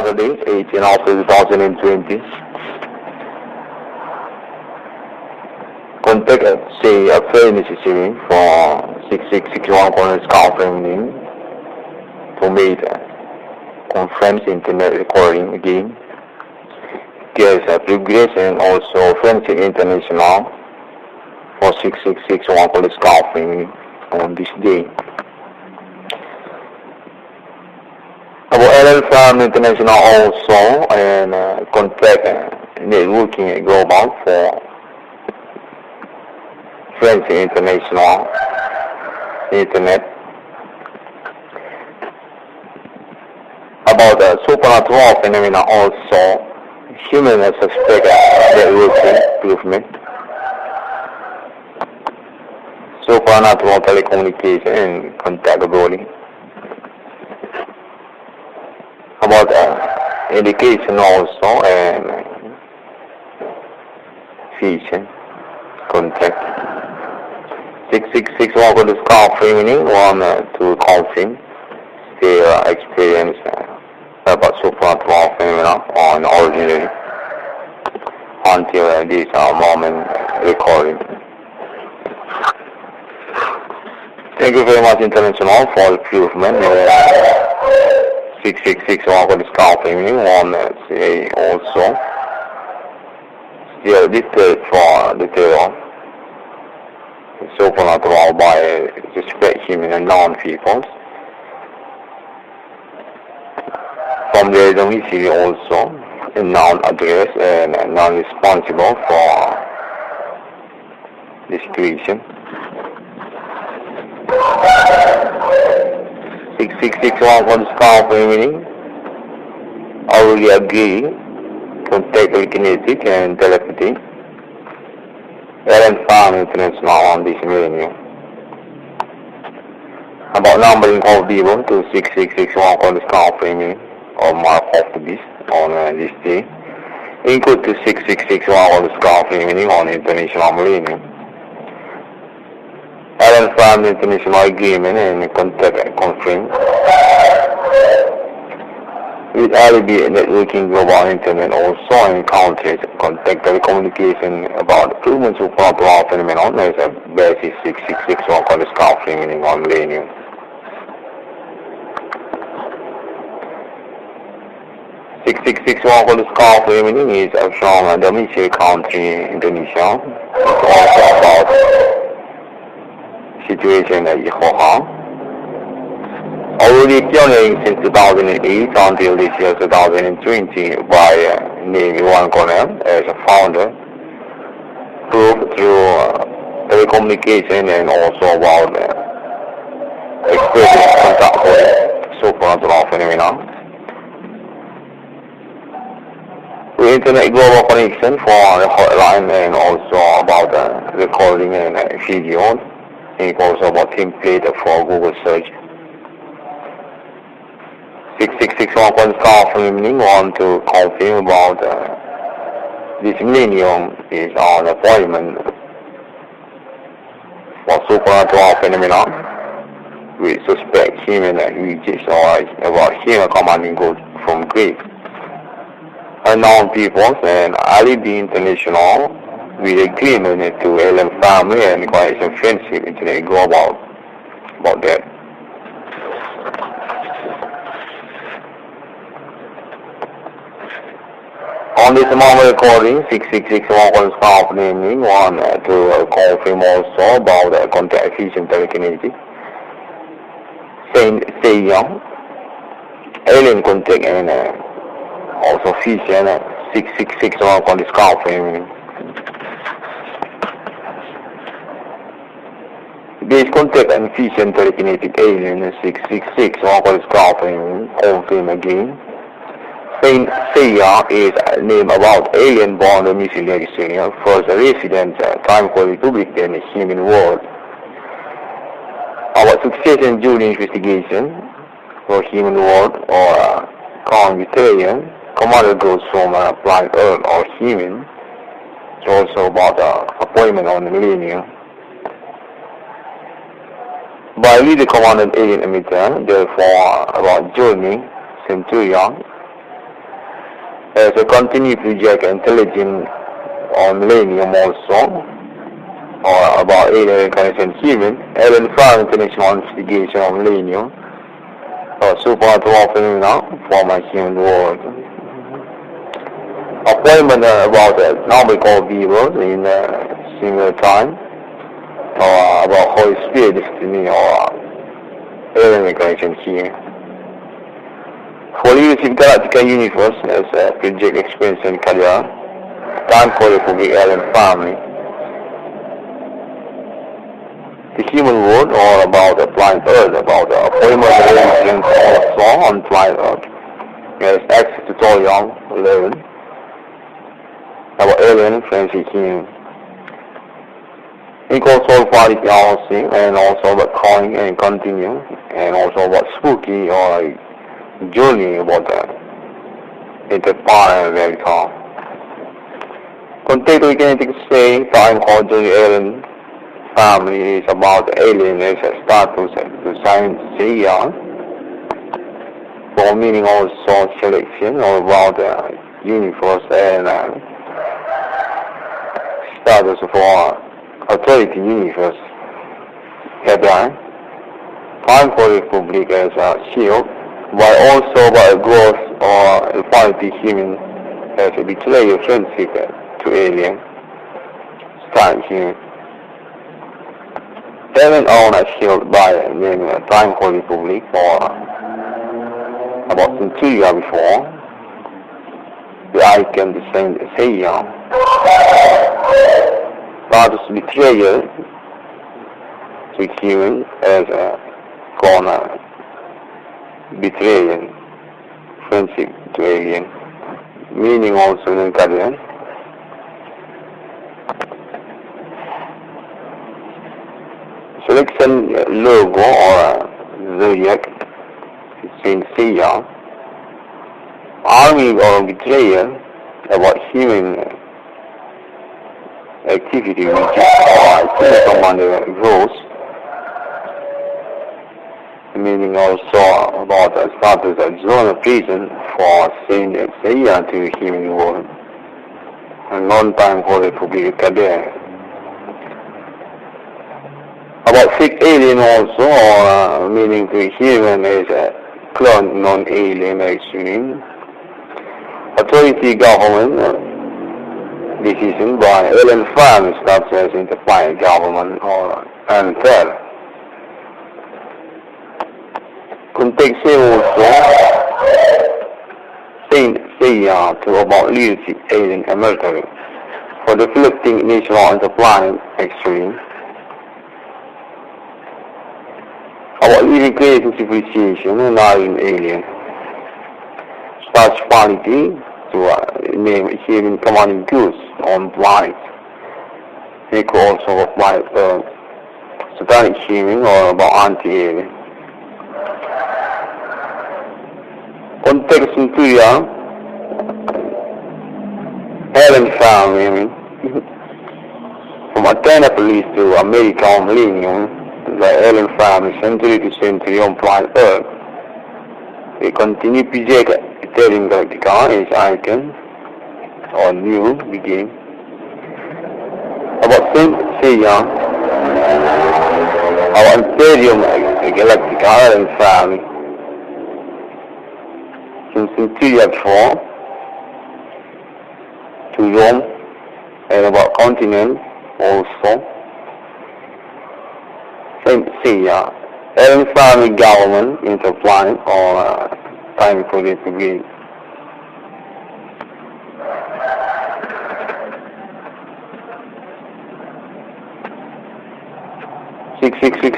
Saturday, 18 April 2020. Contact SEIYA very necessary for 6661 cornel scaffolding to make conference internet recording again. There's a progression also Friendship International for 6661 cornel scaffolding on this day. About LL International also and contact networking global for Friendship International Internet. About the supernatural phenomena also human suspect networking improvement. Supernatural telecommunication and contactability. About education also and vision contact. 6661 for the scaffolding one to confirm their experience about supernatural phenomena on ordinary until this moment recording. Thank you very much International for improvement. 6661 for the scaffolding one say also still detailed for detail supernatural by suspect human and non-peoples. From the domicile also a non-address and non-responsible for the situation. 6661 for the scaffolding already agree contact telekinetic and telepathy. International on this millennium. About numbering of people to 6661 for the scaffolding or mark of the beast on this day. Include to 6661 for the scaffolding on international millennium. International agreement and contact conference with alibi networking global internet also encounters contact telecommunication about improvements of supernatural phenomenon as a basis 6661 for the scaffolding on millennium. For the scaffolding is from domicile country Indonesia. It's also about situation at Yokohama. Already pioneering since 2008 until this year 2020 by name irwan as a founder, proved through telecommunication and also about expressing contact with supernatural phenomena. With internet global connection for the hotline and also about recording and video, and also about template for Google search. 6661 for the scaffolding want to confirm about this millennium is on appointment for supernatural phenomena with suspect human reaches or about human commanding good from Greek. Unknown peoples and alibi international with agreement to LM family and coalition friendship internet global about that. On this moment recording, 6661 for the scaffolding one to confirm also about the contact efficient telekinetic. SEIYA, alien contact and also fission 6661 for the scaffolding. This contact and fission telekinetic alien 6661 for the scaffolding confirm again. SEIYA is a name about alien born domiciliary senior, first resident time for Republic in the human world. Our succession during investigation for human world or vegetarian, commander goes from planet Earth or human. It's also about appointment on the millennium. By leader commanded alien emitter, therefore about journey, centurion, as a continued project intelligent on millennium also, or about alien reincarnation human, alien fire international investigation of millennium, super phenomena from a human world. Appointment about now we call viewers in similar time, or about Holy Spirit destiny or alien reincarnation here. For leadership galactical universe as a project experience in career, time for the public alien family. The human world or about the planet Earth, about the appointment arrangements also on planet Earth. There is access tutorial 11 about alien friendship human. Equal soul party policy and also about calling and continue and also about spooky or journey about the interplanetary vehicle. Contact kinetic say time called the alien family is about the alien as a status to science SEIYA for meaning also selection or about the universe and status for authority universe headline. Time for the public as a shield, but also by growth or equality human as a betrayal friendship to alien. Time human. Alien own a shield by name Time for the public for about century before. The icon descend SEIYA. Status betrayal to human as a corner betrayal friendship to alien, meaning also in Korean. Selection logo or zodiac in SEIYA. Army or betrayal about human activity which is commander rules, meaning also about a status of zone of prison for saying that SEIYA to the human world, and non-time for the public career. About fake alien also, or meaning to human as a clone non-alien extreme. Authority government decision by alien family stops as interplanet government or unfair. Context also SEIYA to about leadership alien and military for deflecting national interplanet extreme. About living creation civilization and not in alien. Such quality to name human commanding goods on planet. They could also apply satanic human or about anti-alien. Context in Korea, alien family, from Athenopolis to America on millennium, the alien family century to century on planet Earth. They continue project telling Galactica is icon or new begin. About SEIYA, our Imperium Galactica alien family. Since Centuria 4 to Rome and about continent also. SEIYA, alien family government interplanet or time for the republic.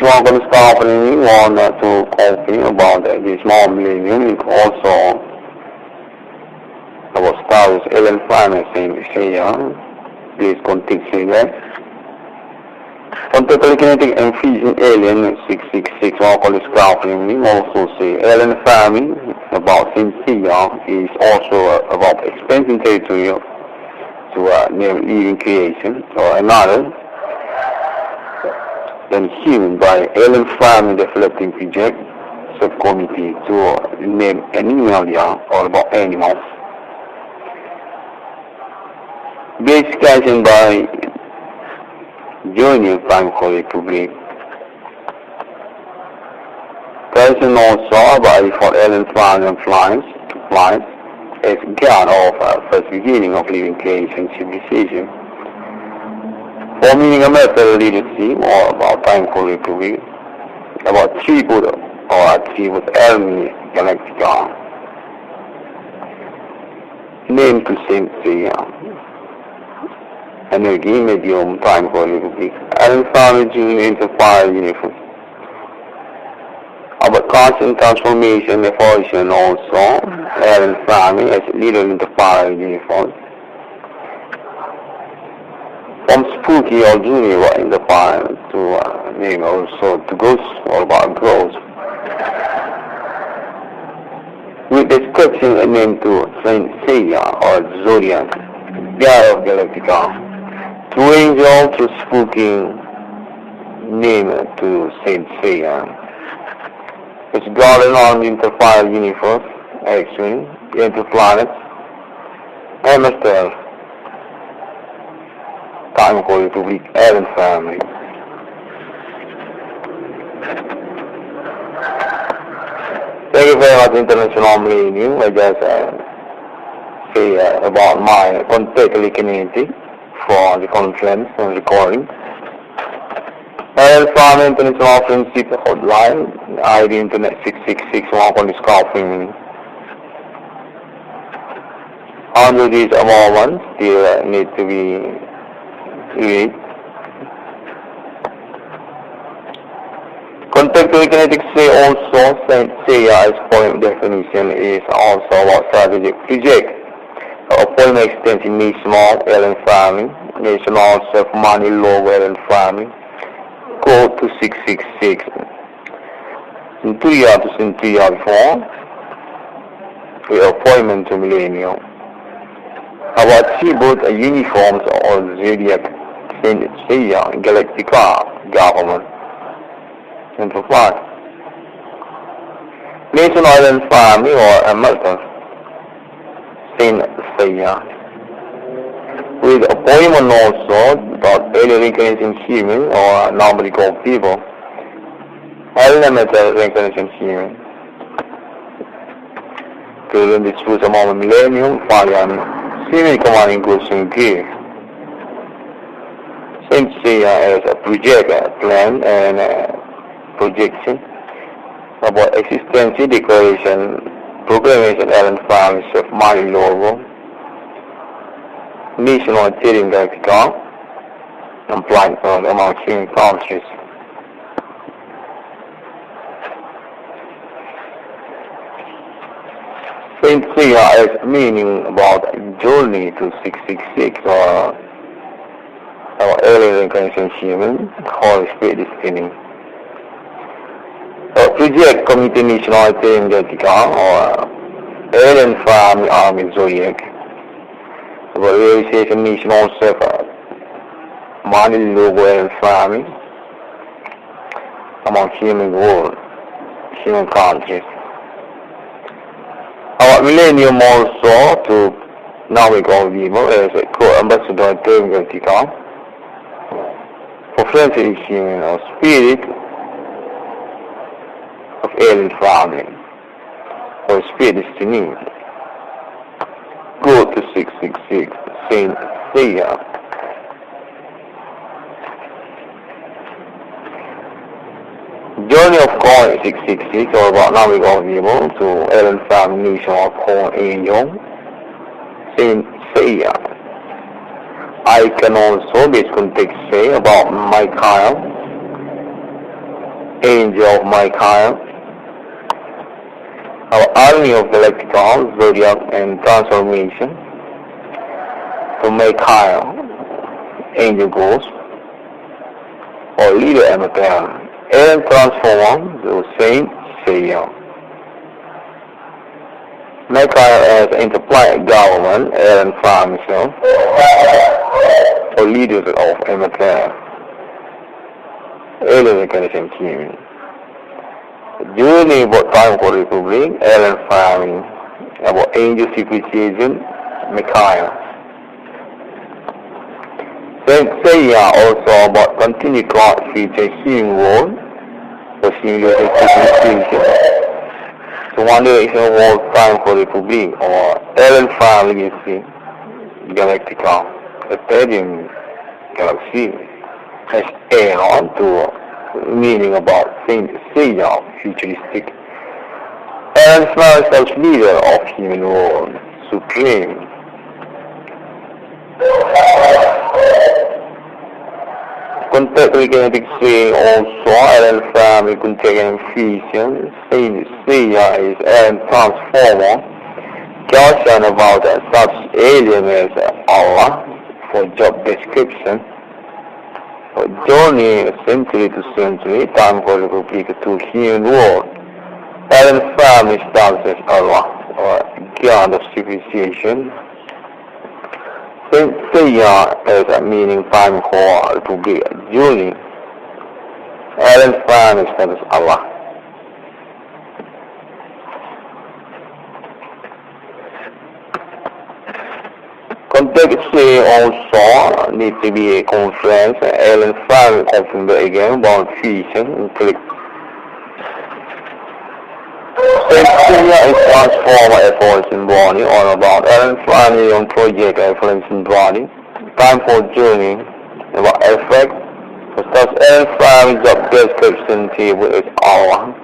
One going to start opening one to talking about the small millennium, also about Star Wars alien family SEIYA. Please continue that. On telekinetic and fusion alien 666 one scrambling also say alien family about SEIYA is also about expanding territory to living creation or another than human by alien family developing project subcommittee to name animalia or about animals. Basically by Junior Banco Republic. Person also by for Ellen Farm Flines as God of first beginning of living creation civilization. For meaning a method leadership or about Banco Republic, about tribute or attribute Elmi Galactica. Name to Saint SEIYA. Energy medium time for Republic. Ellen Farm Junior into fire uniform. About constant transformation, evolution also, Ellen Farming as leader in the fire uniform. From spooky or junior in the fire to name also to ghost or about growth. With description a name to Saint SEIYA or Zodiac, God of Galactica. To angel to spooky name to Saint SEIYA. It's garden on into fire universe, X-wing, into planets, MSL, time for Republic, Ellen family. Thank you very much, International Millennium. I just say about my contact community for the conference and recording. Ellen Farm International Friendship Hotline, ID Internet 6661 on this calling. Under these amendments, still need to be read. Contextual kinetics say also Saint SEIYA's point definition is also about strategic project. Appointment extension national Ellen Farming, national self-money low Ellen Farming. Code to 666. In 2 years to 3 years before, the appointment to Millennium. Our attribute uniforms or zodiac Saint SEIYA Galactica government. And for what? Nation Island Family or America Saint SEIYA. With appointment also about early reincarnation human or normally called people. Elemental reincarnation human. During this was among millennium, Fayan, seeming commanding goods and give. Saint SEIYA as a project, plan and projection about existence, declaration, proclamation, Ellen Farms of money logo. National trading Galactica and blind among human countries. Saint SEIYA has meaning about journey to 666 or early reincarnation human, Holy Spirit destiny. Project Committee National Trading Galactica or Alien Family Army Zodiac. About realization national self money logo and family among human world, human countries. Our millennium also to now we call people as a co-ambassador to Galactica for friendship human or spirit of alien family or spirit destiny. Go to 666, Saint SEIYA. Journey of Corn 666, or about now we go people to Ellen Farm Nation of Corn Angel, Saint SEIYA. I can also basically say about Michael, Angel of Michael. Our army of Galactica, Zodiac and transformation to Michael, Angel Ghost, or leader Amateur, and transform to Saint SEIYA. Michael as interplanet government, Ellen Farm himself, or leader of Amateur, alien recognition team. Journey about time for Republic, Ellen Farming, about angel secret agent, Michael. SEIYA also about continued cloud feature human world for simulated civilization. So one direction of all time for Republic or Allen family Galactica, the Palladium galaxy has added on to meaning about SEIYA futuristic. Allen family as leader of human world, supreme. Contact kinetic saying also Allen family contact fusion. SEIYA is Allen transformer. Question about such alien as Allah for job description. For journey century to century, time for Republic to human world. Allen family starts as Allah or God of civilization. SEIYA has a meaning time for Republic journey. Allen family starts as Allah. Contact say also need to be a conference. Allen family confirmed again about fusion and click. SEIYA is transformer efforts in body or about Allen family on project efforts in body. Time for journey about effect. Because Allen family job description table is Allah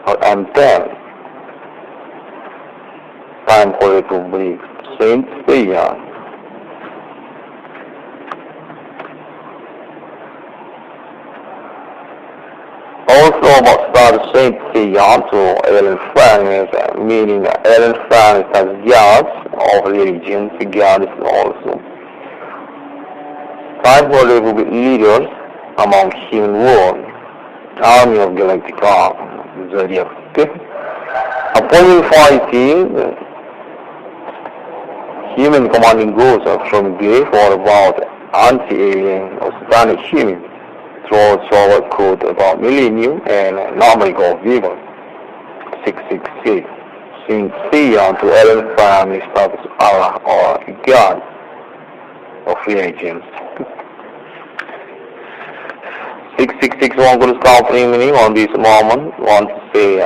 or M10. Time for Republic. SEIYA. Also about start SEIYA to Allen family meaning Allen family as gods of religion, gods also. Time for Republic leaders among human world, army of Galactica, Zodiac. Appointment fighting, human commanding goals from grave or about anti-alien or satanic human. Forward code about MILENIUM and normal go vivo 666. Since SEIYA to Allen family status Allah or God of religions. 6661 good company on this moment. Want to say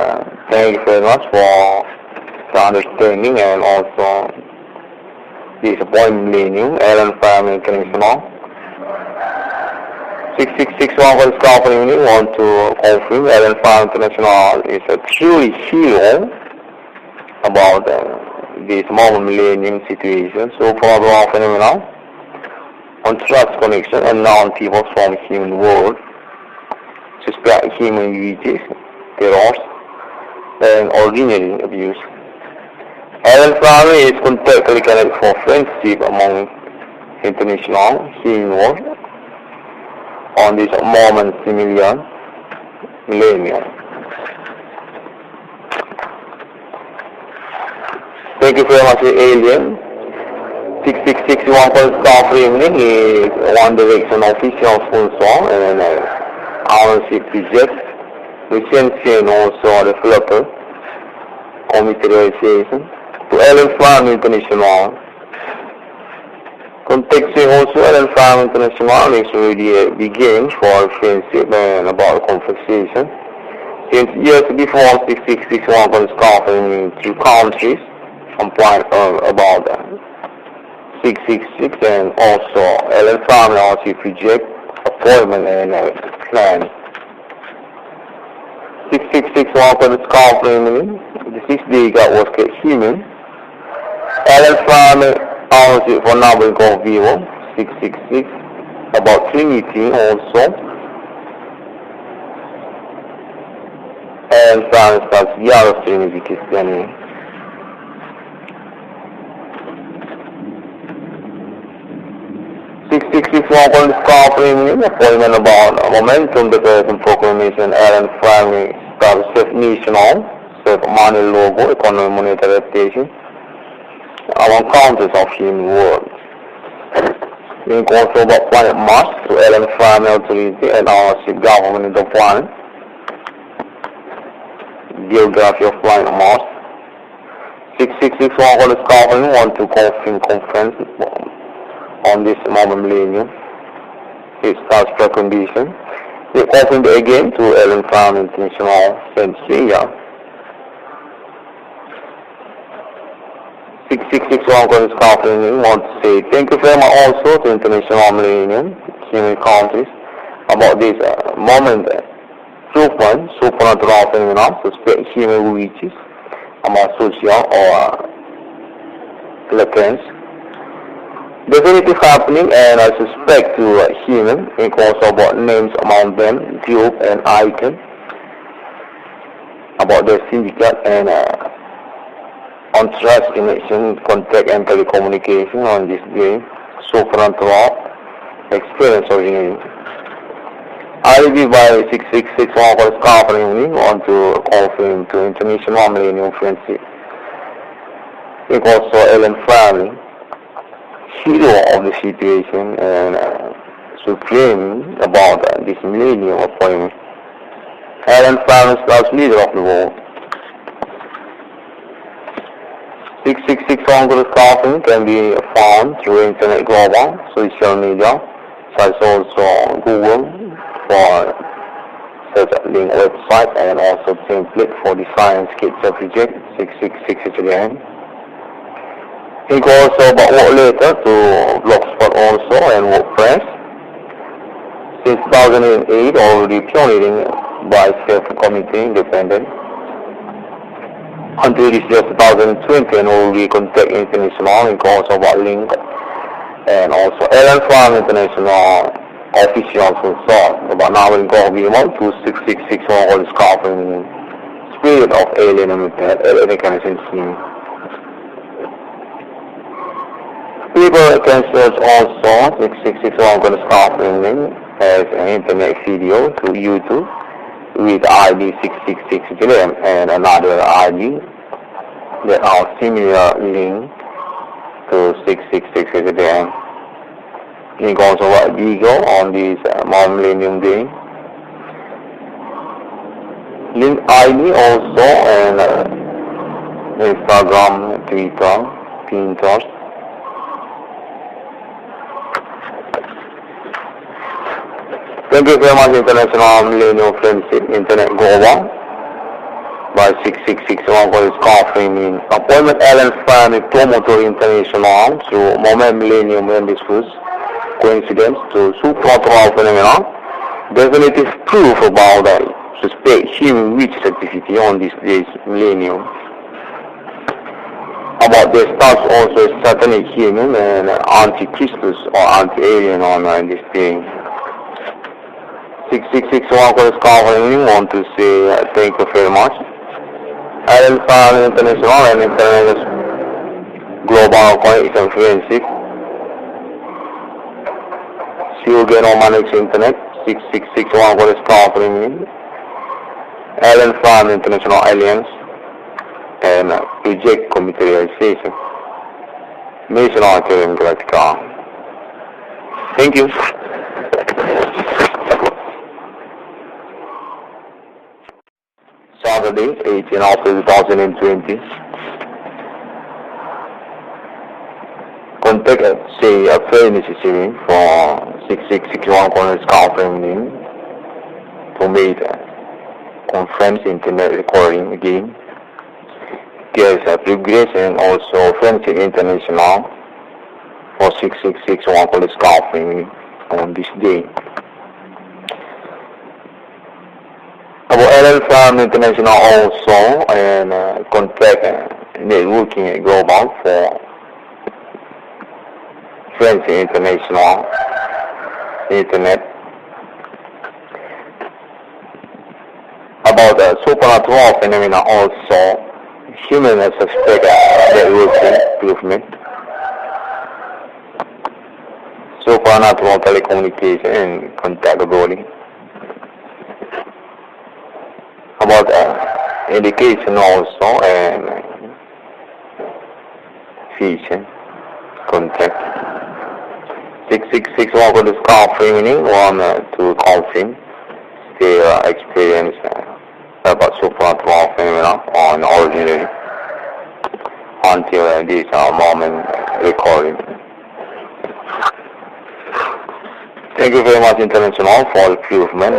thank you very much for the understanding and also this appointment MILENIUM Allen family international. 6661 for this company want to confirm Allen family international is a truly hero about this moment MILENIUM situation. So problem of phenomenon on trust connection and non-people from human world, suspect human uses, terrors, and ordinary abuse. Allen family is contactly connected for friendship among international human world on this moment millennium. Thank you very much, alien. 6661 for staff evening is one direction official sponsor and ownership project, licensee and also developer, commercialization to Allen family international. Contacting also Allen family international is already begins for friendship and about conversation. Since years before 6661 for staff in two countries, compliant about 666 and also Allen family also project appointment and plan. 6661 for the company, the 6 day got was human. Allen family ownership for number go vivo 666 about Trinity also. And family starts Yellow Trinity Christianity. 661 for this company, appointment about momentum declaration proclamation Allen family starts self-national, self-money logo, economic monetary adaptation among countries of human world. In also about planet Mars to Allen family authority and ownership government in the planet. Geography of planet Mars. 6661 for this company want to confirm conference on this moment millennium. It starts precondition. They opened again to Ellen Farm International SEIYA. 6661 calls calculating. Want to say thank you very much also to International Millennium Human Countries about this moment improvement, supernatural phenomena, suspect human reaches among social or recurrence. Definitive happening, and I suspect to human because about names among them, group and icon, about their syndicate and on trust connection, contact and telecommunication on this day, supernatural experience of human. IB by 6661 was covering on to confirm to International Millennium Friendship. Because Ellen family, hero of the situation and supreme about this millennium appointment. Ellen family is leader of the world. 6661 was covering can be found through internet global, social media, such also Google, for such a link website and also template for the science kit subject 666 again. He goes about work later to Blogspot also and WordPress. Since 2008 already pioneering by self-committee independent. Until this year 2020 and already contact international and goes about link and also Ellen Farm International official consult about now in Government 2666 all is covering spirit of alien recognition scheme. People can search also 6661 going to covering as an internet video to YouTube with ID 666 and another ID that are similar link to 666 again. Link also what Beagle on this Millennium Day. Link ID also and Instagram, Twitter, Pinterest. Thank you very much International Millennium Friendship Internet Global by 6661 for this confirming appointment Ellen Family Promoter International through Moment Millennium and this was coincidence to supernatural phenomena, definitive proof about the suspect human reach activity on this day's millennium. About the stars also satanic human and anti-Christus or anti-alien on this day. 6661 for this covering want to say thank you very much. Ellen Family International and International Global Connection Friendship. See you again on my next internet, 6661 for this covering Ellen Farm International Alliance and reject commercialization. Mission Arterium Galactica. Thank you. Saturday, 18 April 2020. Contact say a very necessary for 6661 Corners Conference to make a conference internet recording again. There's a progress and also Friendship International for 6661 Corners Conference on this day. About Ellen Farm International also and contact networking global for Friends International Internet. About the supernatural phenomena also human suspect networking improvement. Supernatural telecommunication and contactability. About education also and vision contact. 666 for this confirming one to confirm their experience about supernatural phenomena on ordinary until this moment recording. Thank you very much, International, for the improvement.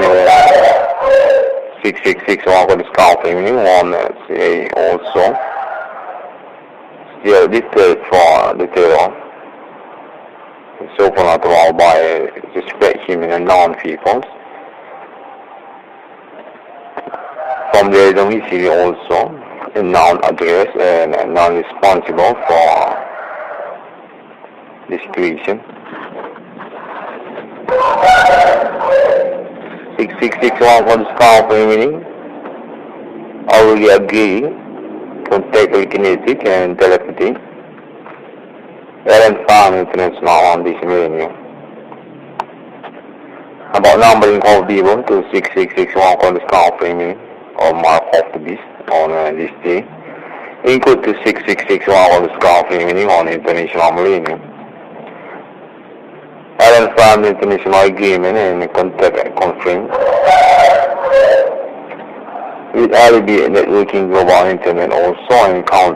666 for this company on say also. Still detailed for detail. It's open out all by suspect human and non-peoples. From there, we see also a non-address and non-responsible for this creation. 6661 for this company meaning. I will agree to telekinetic and telepathy. Alan Farm International on this menu. About numbering of people to 6661 for this company meaning, or mark of the beast on this day. Include to 6661 for this company meaning on International Millennium. Alan Farm International Agreement and contact conference. With REB networking global internet also encounter